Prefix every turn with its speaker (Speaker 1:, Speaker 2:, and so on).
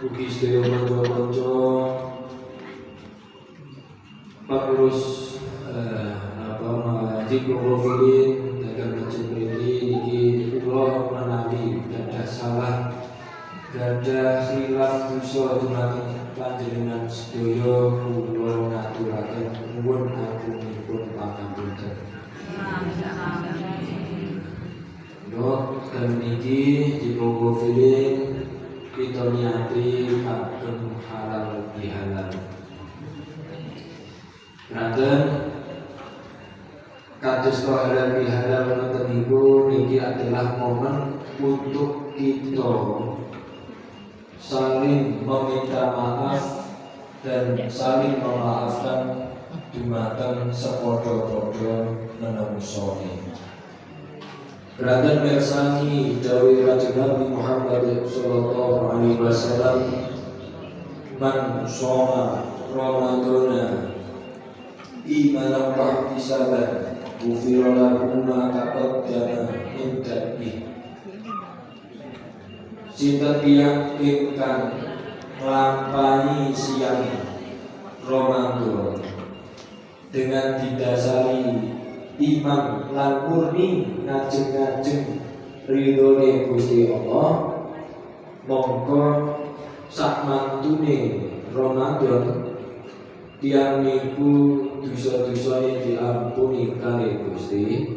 Speaker 1: ugi sedaya kanca-kanca pengurus Masjid Profilin dan Masjid ini kula menawi gadah salah gadah khilaf dosa dumateng panjenengan sedaya kula ngaturaken nuwun agunipun pangapunten. Dok dan niki di Profilin kita niati patung halal bihalal. Ranten kados halal bihalal ngoten niku niki adalah momen untuk kita saling meminta maaf dan saling memaafkan dumateng sepadha-padha menungsone. Ranten mirsani dawuh Kanjeng Nabi Muhammad sallallahu alaihi wasallam, man shoma ramadhana imanan wa ihtisaban ghufira lahu ma taqaddama min dhanbihi. Sinten tiyang ingkang nglampahi siang Ramadan dengan didasari iman lan murni ngajeng-ngajeng ridhone Gusti Allah, mongko sak mantune Ramadan tiyang niku dosa-dosane diampuni kalih Gusti